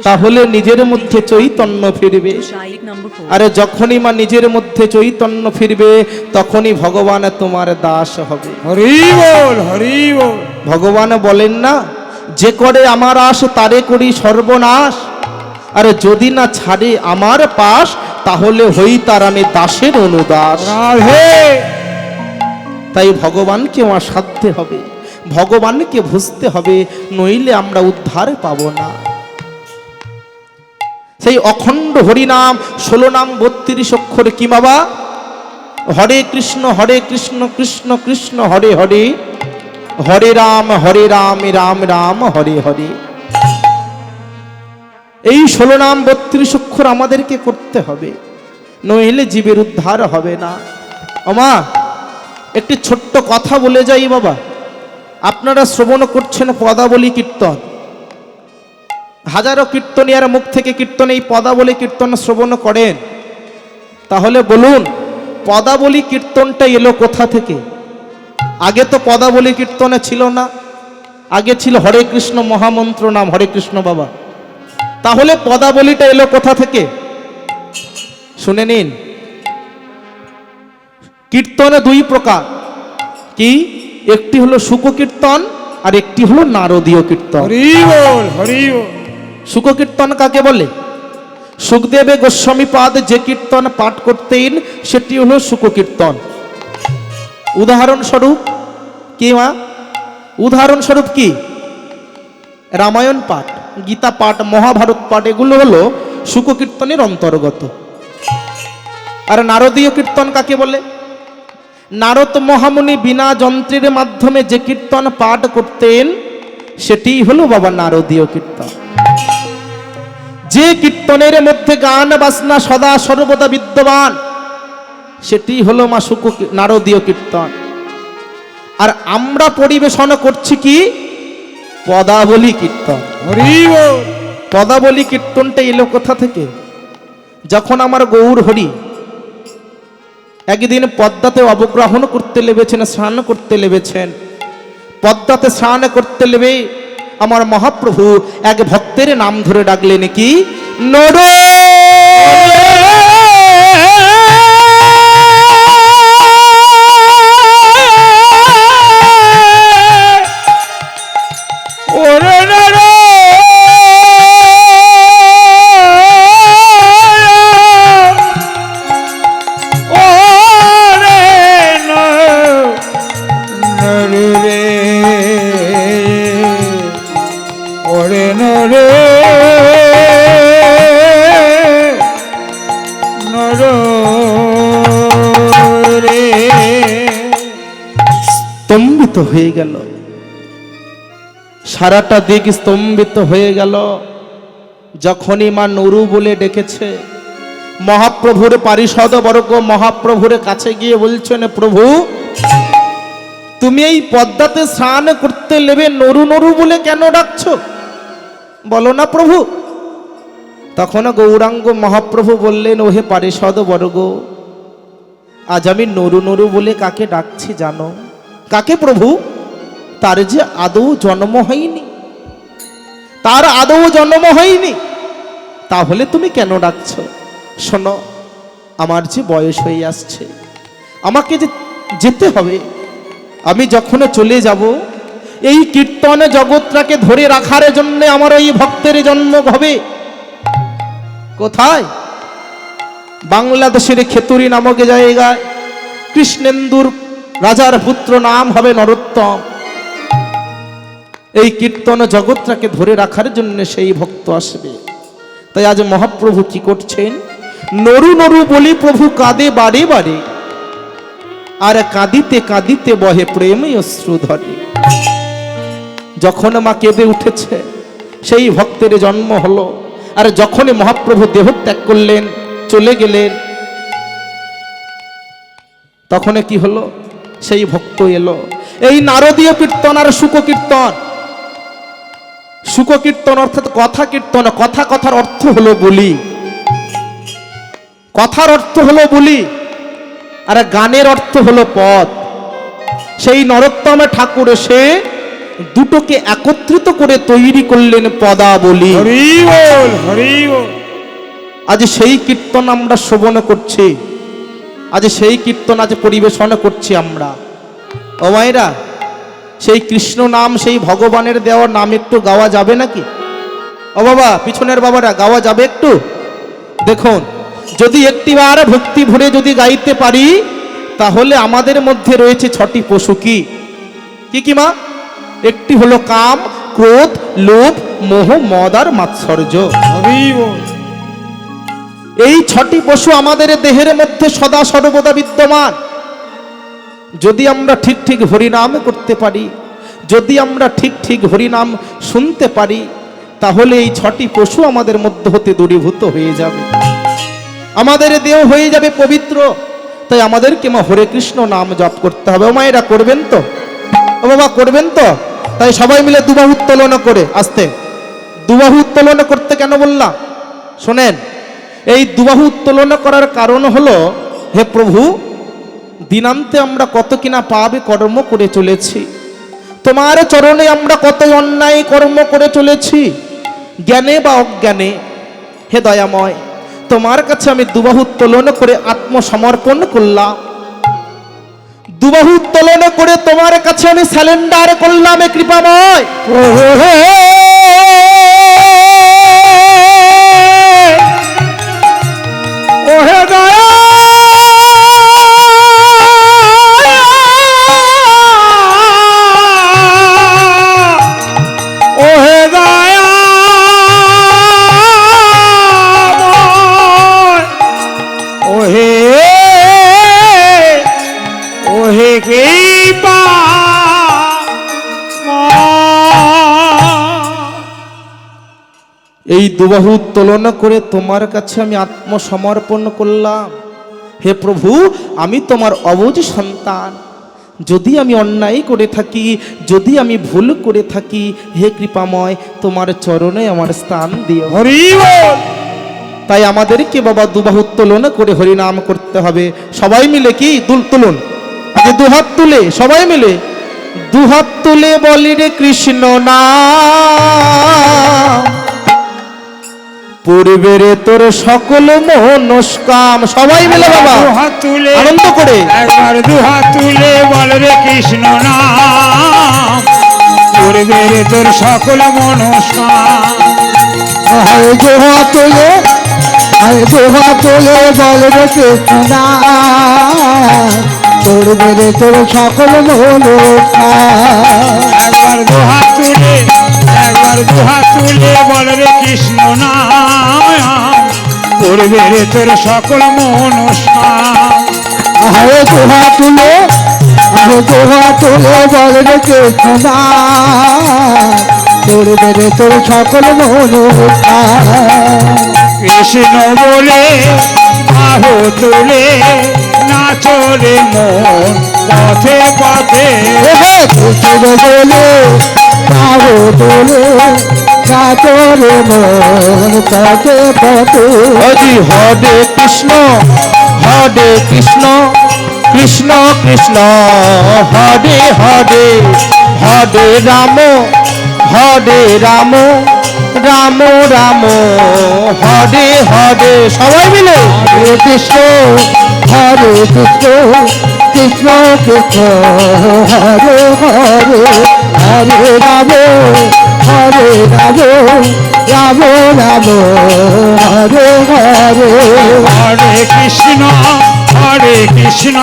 তাহলে নিজের মধ্যে চৈতন্য ফিরবে। আর যখনই মা নিজের মধ্যে চৈতন্য ফিরবে তখনই ভগবান তোমার দাস হবে। হরি বল, হরি বল। ভগবান বলেন না, যে করে আমার আশ তারে করি সর্বনাশ, আর যদি না ছাড়ে আমার পাশ তাহলে হই তার আমি দাসের অনুদাস। তাই ভগবানকে অসাধ্যে হবে, ভগবানকে বুঝতে হবে, নইলে আমরা উদ্ধার পাব না। সেই অখণ্ড হরিনাম 16 নাম 32 অক্ষর কি বাবা? হরে কৃষ্ণ কৃষ্ণ কৃষ্ণ হরে হরে, হরে রাম রাম রাম হরে হরে। এই 16 নাম 32 অক্ষর আমাদেরকে করতে হবে, নইলে জীবের উদ্ধার হবে না। ওমা একটি ছোট্ট কথা বলে যাই বাবা, আপনারা শ্রবণ করছেন পদাবলী কীর্তন, হাজারো কীর্তনিয়ার মুখ থেকে কীর্তন এই পদাবলী কীর্তন শ্রবণ করেন, তাহলে বলুন পদাবলী কীর্তনটা এলো কোথা থেকে? আগে তো পদাবলী কীর্তনে ছিল না, আগে ছিল হরে কৃষ্ণ মহামন্ত্র নাম হরে কৃষ্ণ বাবা। তাহলে পদাবলীটা এলো কোথা থেকে? শুনে নিন, কীর্তনে দুই প্রকার, কি? একটি হলো শুক কীর্তন আর একটি হলো নারদীয় কীর্তন। হরি বল, হরি বল। শুক কীর্তন কাকে বলে? সুখদেবে গোস্বামী পাদ যে কীর্তন পাঠ করতেন সেটি হলো শুক কীর্তন। উদাহরণস্বরূপ কি মা? উদাহরণস্বরূপ কি? রামায়ণ পাঠ, গীতা পাঠ, মহাভারত পাঠ, এগুলো হলো শুক কীর্তনের অন্তর্গত। আর নারদীয় কীর্তন কাকে বলে? নারদ মহামুনি বিনা যন্ত্রের মাধ্যমে যে কীর্তন পাঠ করতেন সেটি হলো বাবা নারদীয় কীর্তন। যে কীর্তনের মধ্যে গান বাজনা সদা সর্বদা বিদ্যমান সেটি হলো মা নারদীয় কীর্তন। আর আমরা পরিবেশন করছি কি? পদাবলী কীর্তন। পদাবলী কীর্তনটা এলো কোথা থেকে? যখন আমার গৌর হরি একদিন পদ্মাতে অবগ্রহণ করতে লেবেছেন, স্নান করতে লেবেছেন, পদ্মাতে স্নান করতে লেবে আমার মহাপ্রভু এক ভক্তের নাম ধরে ডাকলেন, কি? নর স্তম্ভিত হয়ে গেল, সারাটা দিক স্তম্ভিত হয়ে গেল। যখনই মা নরু বলে ডেকেছে, মহাপ্রভুর পারিষদ বর্গ মহাপ্রভুর কাছে গিয়ে বলছেন, প্রভু তুমি এই পদ্মাতে স্নান করতে লেবে নরু নরু বলে কেন ডাকছো? বলো না প্রভু। তখন গৌরাঙ্গ মহাপ্রভু বললেন, ওহে পারিষদ বর্গ, আজ আমি নরু নরু বলে কাকে ডাকছি জানো? কাকে প্রভু? তার যে আদৌ জন্ম হয়নি, তার আদৌ জন্ম হয়নি, তাহলে তুমি কেন ডাকছো? শোনো, আমার যে বয়স হয়ে আসছে, আমাকে যে যেতে হবে, আমি যখন চলে যাব এই কীর্তন জগৎটাকে ধরে রাখার জন্য আমার এই ভক্তের জন্ম হবে কোথায়? বাংলাদেশের খেতুরি নামক জায়গায় কৃষ্ণেন্দুর রাজার পুত্র নাম হবে নরোত্তম। এই কীর্তন জগৎটাকে ধরে রাখার জন্য সেই ভক্ত আসবে। তাই আজ মহাপ্রভু কি করছেন? নরু নরু বলি প্রভু কাঁদে বারে বারে, আর কাঁদিতে কাঁদিতে বহে প্রেমে অশ্রু ধরে। যখন মা কেঁদে উঠেছে সেই ভক্তের জন্ম হলো। আর যখনই মহাপ্রভু দেহ ত্যাগ করলেন, চলে গেলেন, তখন কি হলো? সেই ভক্ত এলো। এই নারদীয় কীর্তন আর শুক কীর্তন। শুক কীর্তন অর্থাৎ কথা কীর্তন, কথা কথার অর্থ হলো বলি, কথার অর্থ হলো বলি, আর গানের অর্থ হলো পদ। সেই নরোত্তম ঠাকুর এসে দুটোকে একত্রিত করে তৈরি করলেন পদাবলী। হরি বল হরি বল। আজ সেই কীর্তন আমরা শ্রবণ করছি, আজ সেই কীর্তন আজ পরিবেশন করছি আমরা। ও মায়েরা, সেই কৃষ্ণ নাম, সেই ভগবানের দেওয়া নাম একটু গাওয়া যাবে নাকি? ও বাবা, পিছনের বাবারা, গাওয়া যাবে একটু? দেখুন, যদি একটিবার ভক্তি ভরে যদি গাইতে পারি, তাহলে আমাদের মধ্যে রয়েছে 6টি পশু। কি কি মা? একটি হলো কাম, ক্রোধ, লোভ, মোহ, মদ আর মাৎসর্য। হরি বল। এই 6টি পশু আমাদের দেহের মধ্যে সদা সর্বদা বিদ্যমান। যদি আমরা ঠিক ঠিক হরিনাম করতে পারি, যদি আমরা ঠিক ঠিক হরিনাম শুনতে পারি, তাহলে এই 6টি পশু আমাদের মধ্যে হতে দূরীভূত হয়ে যাবে, আমাদের দেহ হয়ে যাবে পবিত্র। তাই আমাদেরকে মা হরে কৃষ্ণ নাম জপ করতে হবে। ও মায়েরা, করবেন তো? ও বাবা, করবেন তো? তাই সবাই মিলে দুবাহু উত্তোলন করে, আস্তে দুবাহু উত্তোলন করতে কেন বললাম শোনেন। এই দুবাহু উত্তোলন করার কারণ হলো, হে প্রভু, দিনান্তে আমরা কত কিনা পাবে কর্ম করে চলেছি, তোমার চরণে আমরা কত অন্যায় কর্ম করে চলেছি, জ্ঞানে বা অজ্ঞানে। হে দয়াময়, তোমার কাছে আমি দুবাহু উত্তোলন করে আত্মসমর্পণ করলাম, দুবাহু উত্তোলন করে তোমার কাছে আমি স্যালেন্ডার করলাম। এ কৃপাময়, ওহে দয়া ওহে দয়া ওহে ওহে কৃপা। এই দুবাহু উত্তোলন করে তোমার কাছে আমি আত্মসমর্পণ করলাম। হে প্রভু, আমি তোমার অবুঝ সন্তান, যদি আমি অন্যায় করে থাকি, যদি আমি ভুল করে থাকি, হে কৃপাময়, তোমার চরণে আমার স্থান দিও। হরি বল। তাই আমাদেরকে বাবা দুবাহু উত্তোলন করে হরিনাম করতে হবে। সবাই মিলে কি তুলুন, আগে দুহাত তুলে, সবাই মিলে দুহাত তুলে বলি রে কৃষ্ণ নাম, পূর্বের তোর সকল মনস্কাম। সবাই মিলে বাবা দুহাত তুলে আনন্দ করে একবার দুহাত তুলে বল রে কৃষ্ণ নাম, পূর্বের তোর সকল মনস্কাম। আরে দুহাত তুলে, আরে দুহাত তুলে বল রে কৃষ্ণ নাম, তোর মেরে তোর সকল মনোকাম। একবার দুহাত তুলে, একবার দুহাত তুলে বল রে কৃষ্ণ নাম, পূর্বের তোর সকল মনস্কাম। আরে দুহাত তুলে, আরে দুহাত তুলে বল রে কৃষ্ণ নাম, তোর মেরে তোর সকল মনোকাম। কৃষ্ণ বলে বাহু তুলে নাচরে মন পথে পথে। কৃষ্ণ বলে পাবো তোলে কাতরে মন পথে পথে। হরি হরে কৃষ্ণ, হরে কৃষ্ণ, কৃষ্ণ কৃষ্ণ হরে হরে, হরে রাম, হরে রাম, রাম রাম হরে হরে। সবাই মিলে হরে কৃষ্ণ, হরে কৃষ্ণ, কৃষ্ণ কৃষ্ণ হরে হরে, হরে রাম, হরে রাম, রাম রাম হরে হরে। হরে কৃষ্ণ, হরে কৃষ্ণ,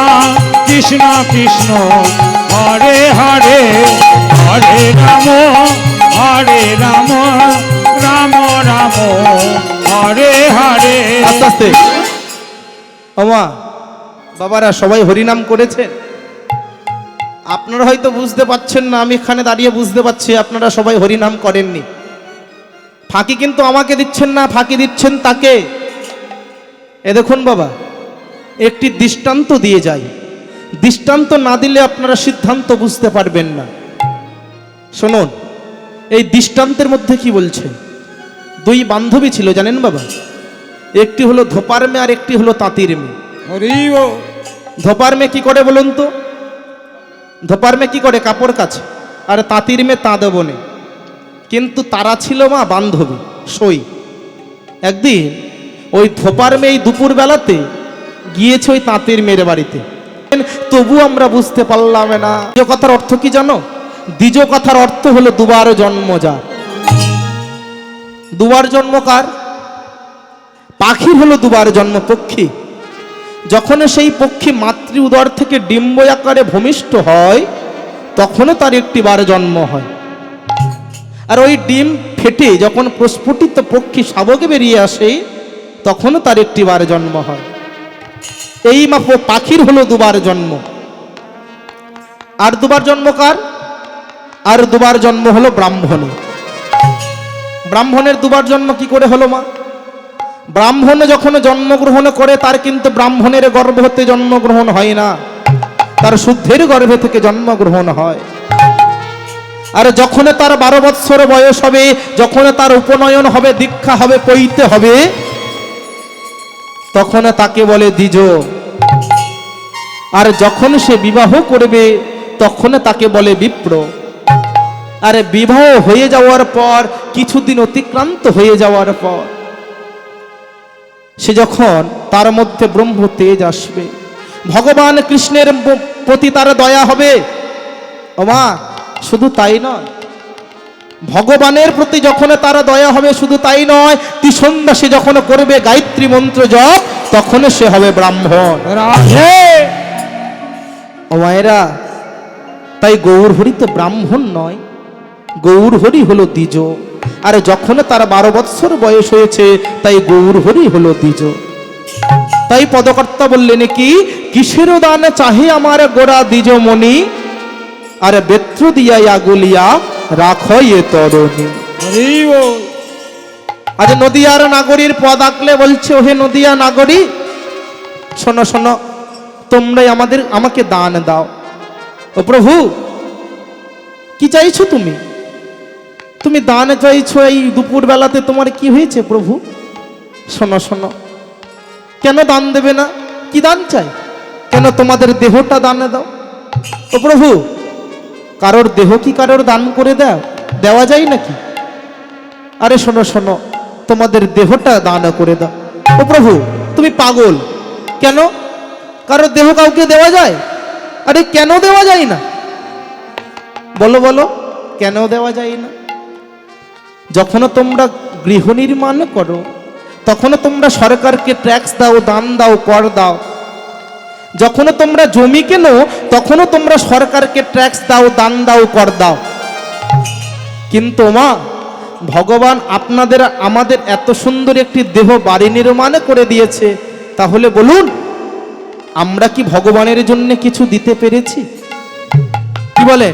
কৃষ্ণ কৃষ্ণ হরে হরে, হরে রাম, হরে রাম, রাম রাম হরে হরে। আস্তে আস্তে আমা বাবারা সবাই হরিনাম করেছেন। আপনারা হয়তো বুঝতে পারছেন না, আমি এখানে দাঁড়িয়ে বুঝতে পারছি আপনারা সবাই হরিনাম করেননি। ফাঁকি কিন্তু আমাকে দিচ্ছেন না, ফাঁকি দিচ্ছেন তাকে। এ দেখুন বাবা, একটি দৃষ্টান্ত দিয়ে যাই, দৃষ্টান্ত না দিলে আপনারা সিদ্ধান্ত বুঝতে পারবেন না। শুনুন, এই দৃষ্টান্তের মধ্যে কি বলছে। দুই বান্ধবী ছিল জানেন বাবা, একটি হলো ধোপার মেয়ে আর একটি হলো তাঁতির মেয়ে। হরি বল। ধোপার মেয়ে কি করে বলুন তো? ধোপার মেয়ে কি করে? কাপড় কাচে। আর তাঁতির মেয়ে তা দেব নে, কিন্তু তারা ছিল মা বান্ধবী সই। একদিন ওই থোপার মেয়ে দুপুর বেলাতে গিয়েছে ওই তাঁতির মেয়ের বাড়িতে, তবু আমরা বুঝতে পারলাম না দ্বিজ কথার অর্থ কি জানো? দ্বিজ কথার অর্থ হলো দুবার জন্ম যার। দুবার জন্ম কার? পাখির হলো দুবার জন্ম, পক্ষী। যখন সেই পক্ষী মাতৃ উদর থেকে ডিম্ব আকারে ভূমিষ্ঠ হয় তখনও তার একটি বার জন্ম হয়। আর ওই ডিম ফেটে যখন প্রস্ফুটিত পক্ষী শাবকে বেরিয়ে আসে তখনও তার একটি বার জন্ম হয়। এই মাপ পাখির হলো দুবার জন্ম। আর দুবার জন্ম কার? আর দুবার জন্ম হলো ব্রাহ্মণের। ব্রাহ্মণের দুবার জন্ম কি করে হলো মা? ব্রাহ্মণ যখন জন্মগ্রহণ করে তার কিন্তু ব্রাহ্মণের গর্ভ হতে জন্মগ্রহণ হয় না, তার শুদ্ধের গর্ভে থেকে জন্মগ্রহণ হয়। আর যখন তার 12 বৎসর বয়স হবে, যখন তার উপনয়ন হবে, দীক্ষা হবে, পৈতে হবে, তখন তাকে বলে দ্বিজ। আর যখন সে বিবাহ করবে তখন তাকে বলে বিপ্র। আর বিবাহ হয়ে যাওয়ার পর কিছুদিন অতিক্রান্ত হয়ে যাওয়ার পর সে যখন তার মধ্যে ব্রহ্ম তেজ আসবে, ভগবান কৃষ্ণের প্রতি তার দয়া হবে। ও মা, শুধু তাই নয়, ভগবানের প্রতি যখন তার দয়া হবে শুধু তাই নয়, ত্রিসন্ধ্যা সে যখন করবে গায়ত্রী মন্ত্র জপ তখন সে হবে ব্রাহ্মণ। রাধে। ও মায়েরা, তাই গৌর হরি তো ব্রাহ্মণ নয়, গৌর হরি হলো দ্বিজ। আর যখন তার 12 বৎসর বয়স হয়েছে তাই গৌর হরি হলো দ্বিজ। তাই পদকর্তা বললেন কি, কিসের দান চাহে আমার গোড়া দ্বিজ মণি, আর বেত্র দিয়া আগুলিয়া রাখো এ তরণী। হরি বল। আজ নদিয়ার নাগরীর পদ আঁকলে বলছে, ওহে নদিয়া নাগরী, শোনো শোনো, তোমরাই আমাকে দান দাও। ও প্রভু, কি চাইছো তুমি? তুমি দান চাইছো এই দুপুর বেলাতে, তোমার কি হয়েছে প্রভু? শোনো শোনো, কেন দান দেবে না? কি দান চাই? কেন তোমাদের দেহটা দান দাও। ও প্রভু, কারোর দেহ কি কারোর দান করে দেওয়া যায় নাকি? আরে শোনো শোনো, তোমাদের দেহটা দান করে দাও। ও প্রভু, তুমি পাগল? কেন? কারোর দেহ কাউকে দেওয়া যায়? আরে কেন দেওয়া যায় না? বলো বলো, কেন দেওয়া যায় না? যখন তোমরা গৃহ নির্মাণ করো তখন তোমরা সরকারকে ট্যাক্স দাও, দান দাও, কর দাও। যখন তোমরা জমি কেনো তখনও তোমরা সরকারকে ট্যাক্স দাও, দান দাও, কর দাও। কিন্তু মা, ভগবান আপনাদের আমাদের এত সুন্দর একটি দেহ বাড়ি নির্মাণ করে দিয়েছে, তাহলে বলুন আমরা কি ভগবানের জন্য কিছু দিতে পেরেছি? কি বলে?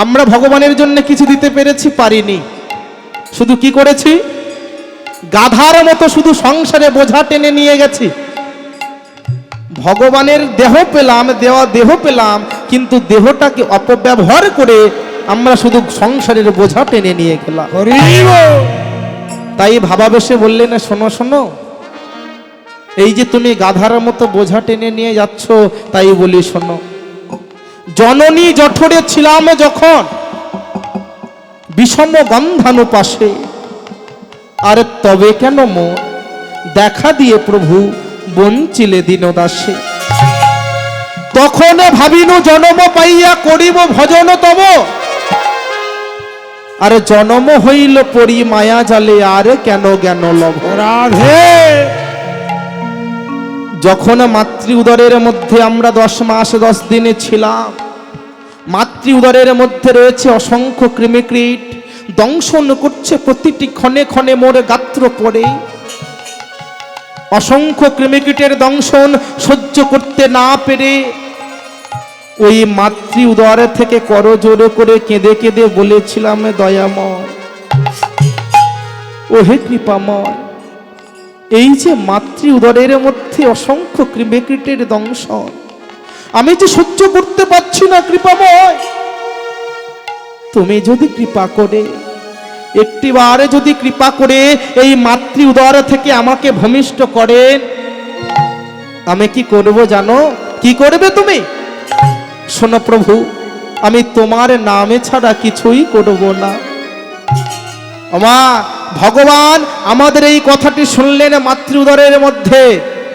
আমরা ভগবানের জন্য কিছু দিতে পেরেছি? পারিনি। শুধু কি করেছি? গাধার মতো শুধু সংসারে বোঝা টেনে নিয়ে গেছি। ভগবানের দেহ পেলাম, দেহ পেলাম, কিন্তু দেহটাকে অপব্যবহার করে আমরা শুধু সংসারের বোঝা টেনে নিয়ে গেলাম। হরি বল। তাই ভাবাবেশে বললে না, শোনো শোনো, এই যে তুমি গাধার মতো বোঝা টেনে নিয়ে যাচ্ছ, তাই বলি শোনো, জননী জঠরে ছিলাম যখন বিষম গন্ধানু পাশে, আর তবে কেন মোর দেখা দিয়ে প্রভু বঞ্চিলে দীনদাসে। তখন ভাবিনু জনম পাইয়া করিব ভজন তব, আর জনম হইল পরি মায়া জালে, আর কেন জ্ঞান লভ। রাধে। যখন মাতৃ উদরের মধ্যে আমরা 10 মাস 10 দিনে ছিলাম, মাতৃ উদরের মধ্যে রয়েছে অসংখ্য কৃমিকীট, দংশন করছে প্রতিটি ক্ষণে ক্ষণে মোর গাত্র পড়ে। অসংখ্য কৃমিকীটের দংশন সহ্য করতে না পেরে ওই মাতৃ উদর থেকে করজোড়ে করে কেঁদে কেঁদে বলেছিলাম, দয়াময়, ওহে কৃপাময়, এই যে মাতৃ উদরের মধ্যে অসংখ্য কৃমিকীটের দংশন আমি যে সহ্য করতে পারছি না, কৃপাময়, তুমি যদি কৃপা করে একটিবারে যদি কৃপা করে এই মাতৃ উদর থেকে আমাকে ভূমিষ্ঠ করেন, আমি কি করব জানো? কি করবে তুমি? শোনো প্রভু, আমি তোমার নামে ছাড়া কিছুই করব না। আমা ভগবান আমাদের এই কথাটি শুনলেন মাতৃ উদরের মধ্যে।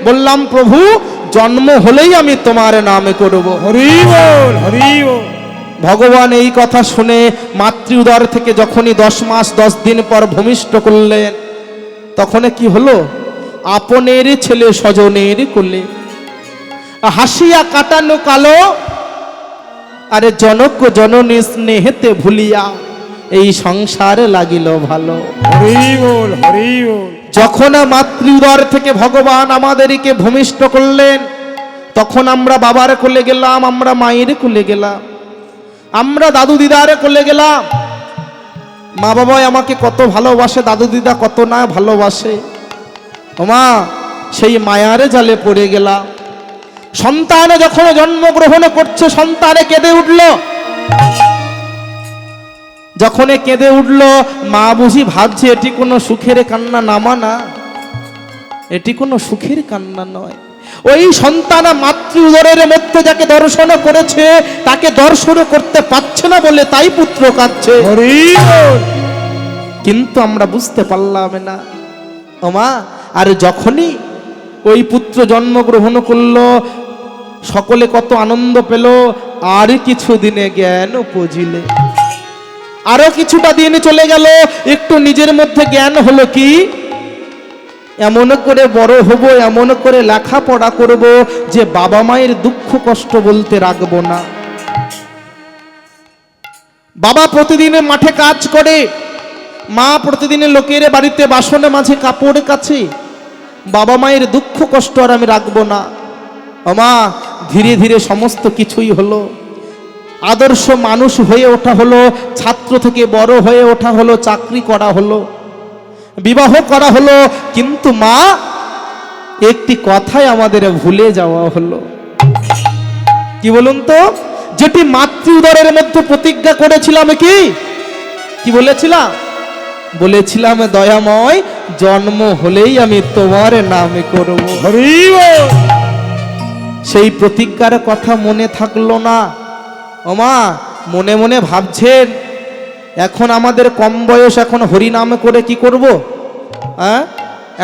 বললাম প্রভু জন্ম হলেই আমি তোমার নামে করব। হরি বল, হরি বল। ভগবান এই কথা শুনে মাতৃ উদর থেকে যখনই 10 মাস 10 দিন পর ভূমিষ্ঠ করলেন, তখন কি হলো? আপনের ছেলে স্বজনের কোলে হাসিয়া কাটানো কালো, আরে জনক জননী স্নেহেতে ভুলিয়া এই সংসারে লাগিল ভালো। হরি বল, হরি বল। যখন মাতৃ উদর থেকে ভগবান আমাদেরকে ভূমিষ্ঠ করলেন, তখন আমরা বাবার কোলে গেলাম, আমরা মায়ের কোলে গেলাম, আমরা দাদু দিদার কোলে গেলাম। মা বাবাই আমাকে কত ভালোবাসে, দাদু দিদা কত না ভালোবাসে। ওমা সেই মায়ার জালে পড়ে গেলাম। সন্তান যখন জন্মগ্রহণ করছে, সন্তানে কেঁদে উঠল। যখন কেঁদে উঠল, মা বুঝি ভাবছে এটি কোনো সুখের কান্না, নামা না, এটি কোনো সুখের কান্না নয়। ওই সন্তান মাতৃ উদরের মধ্যে যাকে দর্শন করেছে, তাকে দর্শন করতে পারছে না বলে তাই পুত্র কাঁদছে। হরি বল। কিন্তু আমরা বুঝতে পারলাম না। ওমা আর যখনই ওই পুত্র জন্মগ্রহণ করলো, সকলে কত আনন্দ পেল। আর কিছু দিনে জ্ঞান উপজিলে, আরো কিছুটা দিন চলে গেল, একটু নিজের মধ্যে জ্ঞান হলো কি এমন করে বড় হব, এমন করে লেখাপড়া করব যে বাবা মায়ের দুঃখ কষ্ট বলতে রাখবো না। বাবা প্রতিদিনে মাঠে কাজ করে, মা প্রতিদিনে লোকের বাড়িতে বাসনে মাঝে কাপড় কাছে, বাবা মায়ের দুঃখ কষ্ট আর আমি রাখবো না। মা ধীরে ধীরে সমস্ত কিছুই হলো। আদর্শ মানুষ হয়ে ওঠা হলো, ছাত্র থেকে বড় হয়ে ওঠা হলো, চাকরি করা হলো, বিবাহ করা হলো। কিন্তু মা একটি কথাই আমাদের ভুলে যাওয়া হলো। কি বলুন তো? যেটি মাতৃ উদরের মধ্যে প্রতিজ্ঞা করেছিলাম, কি বলেছিলাম? বলেছিলাম দয়াময় জন্ম হলেই আমি তোমার নামে করব। হরি বল। সেই প্রতিজ্ঞার কথা মনে থাকলো না। ওমা মনে মনে ভাবছেন এখন আমাদের কম বয়স, এখন হরি নামে করে কি করব? হ্যাঁ,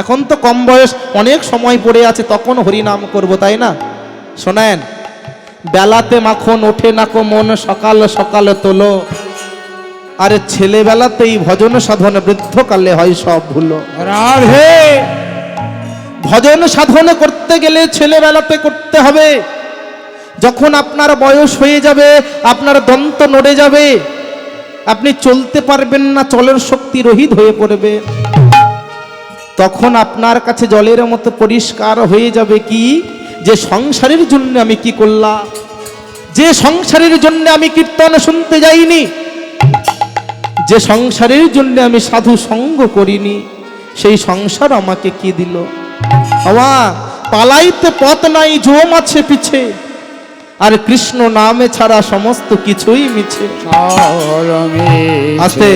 এখন তো কম বয়স, অনেক সময় পড়ে আছে, তখন হরি নাম করব, তাই না? শোনেন, বেলাতে মাখন ওঠে না কো মন, সকাল সকাল তোলো। আরে ছেলেবেলাতেই ভজন সাধন, বৃদ্ধকালে হয় সব ভুলো। রাধে। ভজন সাধন করতে গেলে ছেলেবেলাতে করতে হবে। যখন আপনার বয়স হয়ে যাবে, আপনার দন্ত নড়ে যাবে, আপনি চলতে পারবেন না, চলের শক্তি রহিত হয়ে পড়বে, তখন আপনার কাছে জলের মতো পরিষ্কার হয়ে যাবে কি যে সংসারের জন্য আমি কি করলাম, যে সংসারের জন্য আমি কীর্তন শুনতে যাইনি, যে সংসারের জন্য আমি সাধু সঙ্গ করিনি, সেই সংসার আমাকে কি দিল। বাবা পালাইতে পথ নাই, জম আছে পিছে, আর কৃষ্ণ নামে ছাড়া সমস্ত কিছুই মিছে। আস্তে,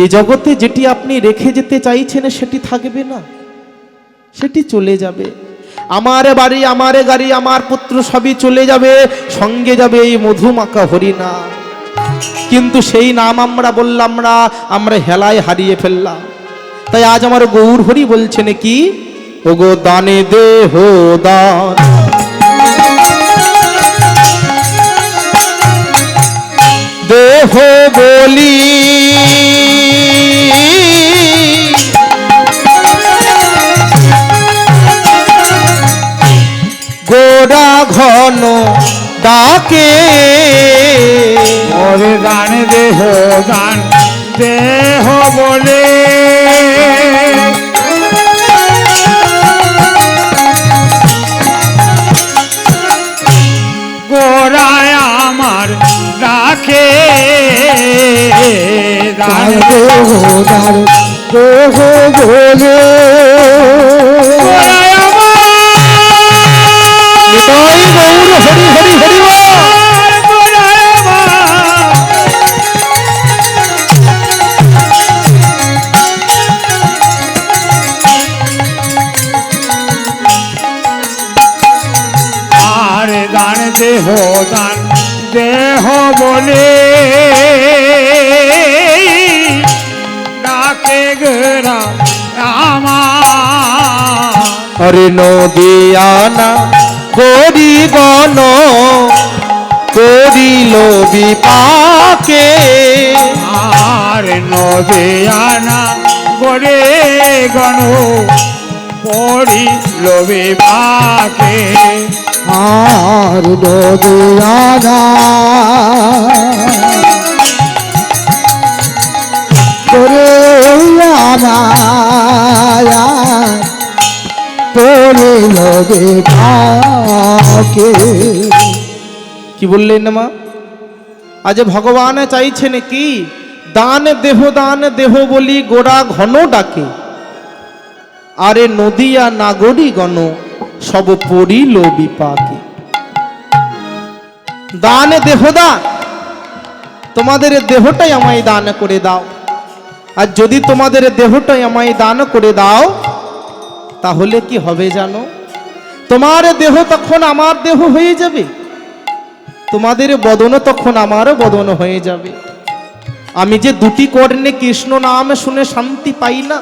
এই জগতে যেটি আপনি রেখে যেতে চাইছেন সেটি থাকবে না, সেটি চলে যাবে। আমার বাড়ি, আমার গাড়ি, আমার পুত্র সবই চলে যাবে, সঙ্গে যাবে এই মধুমাখা হরিনা। কিন্তু সেই নাম আমরা বললাম না, আমরা হেলায় হারিয়ে ফেললাম। তাই আজ আমার গৌর হরি বলছেন কি, ওগো দানে দেহ দান, দেহ বলি গোড়া ঘন ডাকে, ওরে দান দেহ দান দেহ বলে, গোড়ায় আমার ডাকে, দান দেহ দান দেহ বলে, গোড়ায় আমার নিতাই গৌর হরি হরি হরি বল। গোড়ায় আমার আর দান দেহ দান দেহ বলে ডাকে গেরা আমার আরে নদিয়ানা গরি গণ করিল বিপাকে আর নদিয়ানা গরে গণ পড়িল বিপাকে আর দদিয়ানা করে পড়ে লগে থাকে। কি বললেন মা? আজ ভগবান চাইছেন কি? দান দেহ বলি গোড়া ঘন ডাকে, আরে নদিয়া নাগরি গণ সব পড়িল বিপাকে। দান দেহদান, তোমাদের দেহটাই আমায় দান করে দাও। আর যদি তোমাদের দেহটাই আমায় দান করে দাও তাহলে কি হবে জানো? তোমার দেহ তখন আমার দেহ হয়ে যাবে, তোমাদের বদন তখন আমারও বদন হয়ে যাবে। আমি যে দুটি কর্ণে কৃষ্ণ নাম শুনে শান্তি পাই না,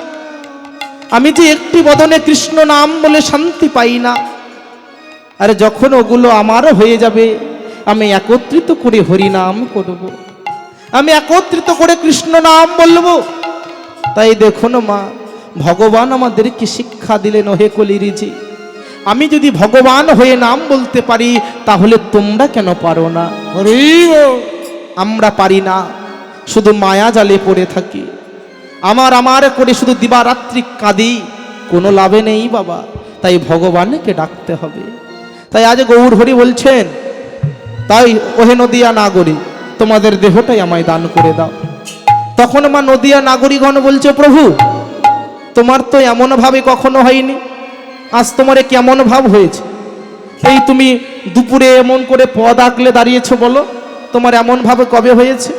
আমি যে একটি বদনে কৃষ্ণ নাম বলে শান্তি পাই না, আরে যখন ওগুলো আমারও হয়ে যাবে আমি একত্রিত করে হরি নাম করব, আমি একত্রিত করে কৃষ্ণ নাম বলবো। তাই দেখুন মা, ভগবান আমাদেরকে শিক্ষা দিলেন, হে কলিরিজি আমি যদি ভগবান হয়ে নাম বলতে পারি তাহলে তোমরা কেন পারো না? আমরা পারি না, শুধু মায়া জালে পড়ে থাকি, আমার করে শুধু দিবারাত্রি কাঁদি, কোনো লাভে নেই বাবা। তাই ভগবানকে ডাকতে হবে। তাই আজ গৌর হরি বলছেন, তাই ওহে নদিয়া নাগরী তোমাদের দেহটাই আমায় দান করে দাও। তখন মা নদিয়া নাগরীগণ বলছে, প্রভু তোমার তো এমন ভাবে কখনো হয়নি, আজ তোমার কেমন ভাব হয়েছে? এই তুমি দুপুরে এমন করে পদ আঁকলে দাঁড়িয়েছো, বলো তোমার এমন ভাবে কবে হয়েছে?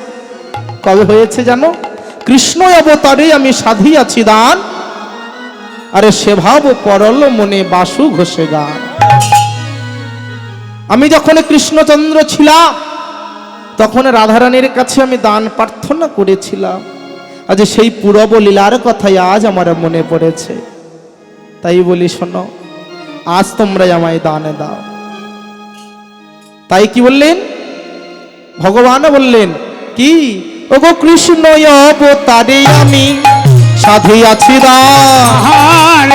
কবে হয়েছে জানো? কৃষ্ণ অবতারে আমি সাধিয়াছি দান, আরে সে ভাব পরল মনে বাসু ঘষে গান। আমি যখন কৃষ্ণচন্দ্র ছিলাম তখন রাধারানীর কাছে আমি দান প্রার্থনা করেছিলাম, আজ সেই পূরব লীলার কথাই আজ আমার মনে পড়েছে। তাই বলি শোনো, আজ তোমরা আমায় দান দাও। তাই কি বললেন ভগবান? বললেন কি, ওগো কৃষ্ণ অবতারে আমি সাধিয়াছি দান,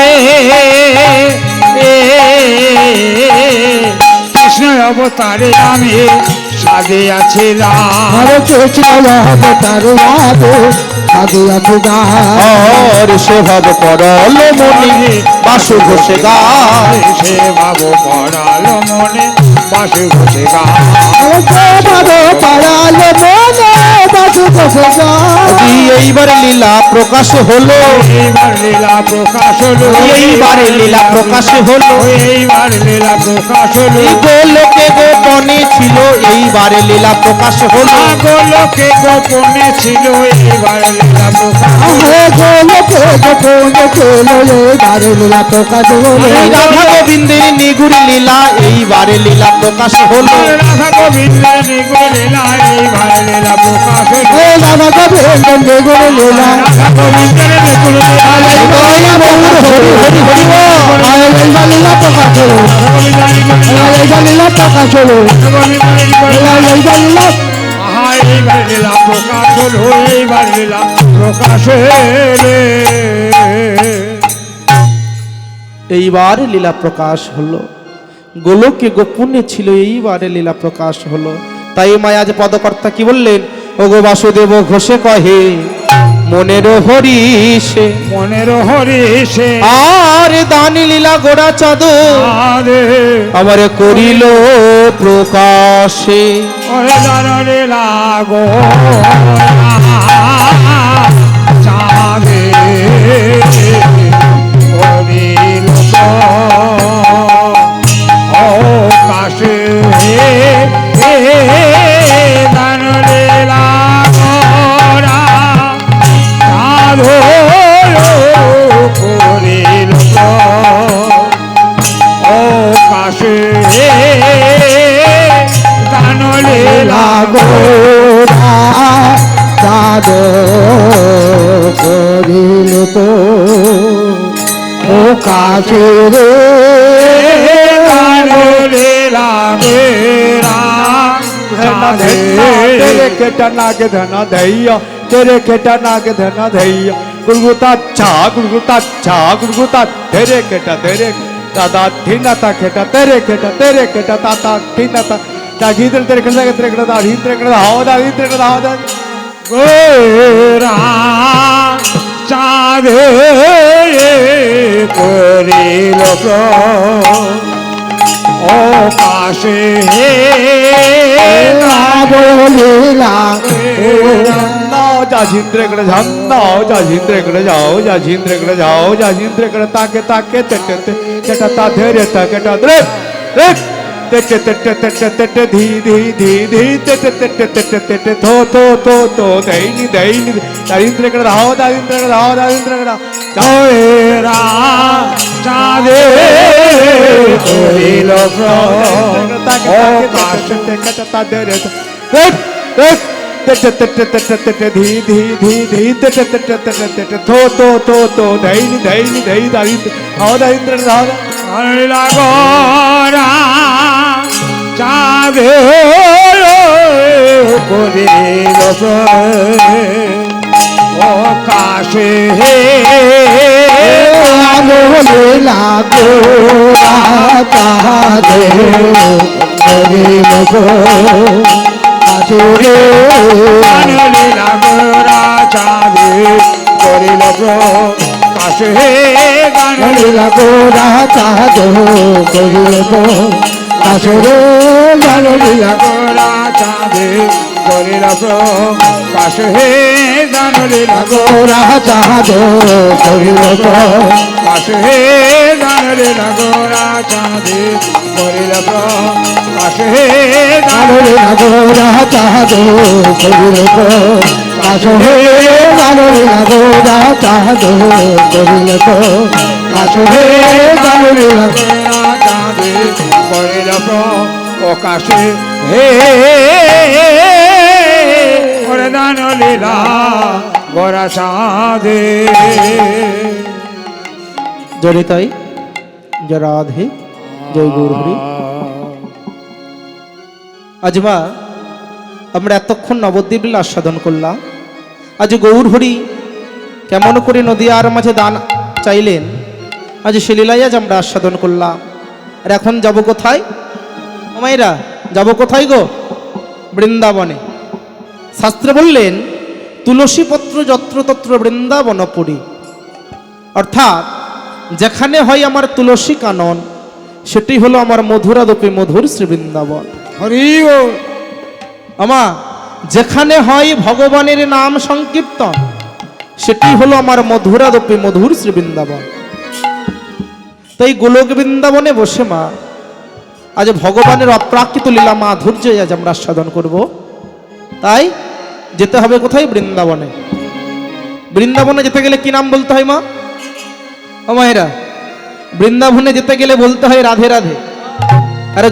কৃষ্ণ অবতারে আমি সাজিয়াছি আরে কৃষ্ণ অবতারে সাজিয়াছি দান, সে ভাব পরল মনে বাসু ঘষে গান, সে ভাব পড়াল মনে বাসু ঘষে গান, পাড়ালো মনে বাসু ঘষে গান। এইবার লীলা প্রকাশ হলো, এইবার লীলা প্রকাশ হলো, এইবারে লীলা প্রকাশ হলো, এইবার লীলা প্রকাশ হলো, গোলকে গোপনে ছিল এইবারে লীলা প্রকাশ হলো, গোলকে গোপনে ছিল এইবার লীলা প্রকাশ হলো, গোলকে গোপনে ছিল এইবারে লীলা প্রকাশ হলো, রাধা গোবিন্দের নিগুড় লীলা এইবারে লীলা প্রকাশ হলো, রাধা গোবিন্দের নিগুড় লীলা এইবার লীলা প্রকাশ হলো, রাধা গোবিন্দের নিগুড় লীলা, রাধা গোবিন্দের নিগুড় লীলা এইবার লীলা প্রকাশ হলো, এইবার লীলা প্রকাশ হলো, এইবার লীলা এইবার লীলা প্রকাশ হলো, এইবার লীলা প্রকাশ হলো, এইবার লীলা প্রকাশ হলো, গোলকে গোপনে ছিল এইবারে লীলা প্রকাশ হলো। তাই মায়াজ পদকর্তা কি বললেন, ওগো বাসুদেব ঘোষে কহে মনের হরিষে, মনের হরিষে আর দান লীলা গোড়া চাঁদ আমার করিল প্রকাশে, ওরে দানরে লাগো চাঁদে করিল ও কাশে দানরে লাগোরা চাঁদো করিল ও কাশে দানলে তো ও কাছে রে तेरे केटा नाग धना धैया तेरे केटा नाग धना धैया गुड़गुता तेरे केटा तेरे दादा ठीनाता केटा तेरे केटा ताता ठीनाता दागीत्र तेरे केटा दाढ़ी तेरे केटा हाव दाढ़ी तेरे केटा हाव दाढ़ी गोरा चाँद करिल ओ पाशे লীলা जाजिंद्रगढ़ झंडाओ जाजिंद्रगढ़ जाजिंद्रगढ़ ताके ताके तेटा ता धैर्य ताकेटा द्रे तेटे धी तेटे थो दैनी दाजिंद्रगढ़ हाव दाजिंद्रगढ़ चौरा चाँदे करिल ताके ताके तेटा धैर्य थो दैनी दारिद्र हाव दारिद्र गोरा चाँदे करिल ओ काशे লীলা গোরা তাহারে করিল কাছে রে লীলা গোরা চাঁদে করিল কাশে লীলা গোরা চাঁদ করিল কাছে রে লীলা গোরা চাঁদে করিল কাশে লীলা গোরা চাঁদ করিল কাশে লীলা গোরা চাঁদে করিল কাশে লীলা গোরা চাঁদ করিল কাছে লীলা গোরা চাঁদ করিল কাছে লীলা চাঁদে করিল ও কাশে হে দান লীলা গোরা চাঁদে জড়িতাই জয় রাধে জয় গৌরহরি। আজ মা আমরা এতক্ষণ নবদ্বীপ লীলা আস্বাদন করলাম। আজ গৌরহরি কেমন করে নদিয়ার মাঝে দান চাইলেন, আজ সে লীলাই আজ আমরা আস্বাদন করলাম। আর এখন যাব কোথায় মায়েরা, যাব কোথায় গো? বৃন্দাবনে। শাস্ত্রে বললেন তুলসী পত্র যত্র তত্র বৃন্দাবনপুরী, অর্থাৎ যেখানে হয় আমার তুলসী কানন সেটি হলো আমার মধুরাদপি মধুর শ্রী বৃন্দাবন। হরি আমা যেখানে হয় ভগবানের নাম সংকীর্তন সেটি হলো আমার মধুরাদপি মধুর শ্রী বৃন্দাবন। তাই গোলক বৃন্দাবনে বসে মা আজ ভগবানের অপ্রাকৃত লীলা মাধুর্য আজ আমরা আস্বাদন করব। তাই যেতে হবে কোথায়? বৃন্দাবনে। বৃন্দাবনে যেতে গেলে কি নাম বলতে হয় মা? ও মায়েরা, বৃন্দাবনে যেতে গেলে বলতে হয় রাধে রাধে। আরে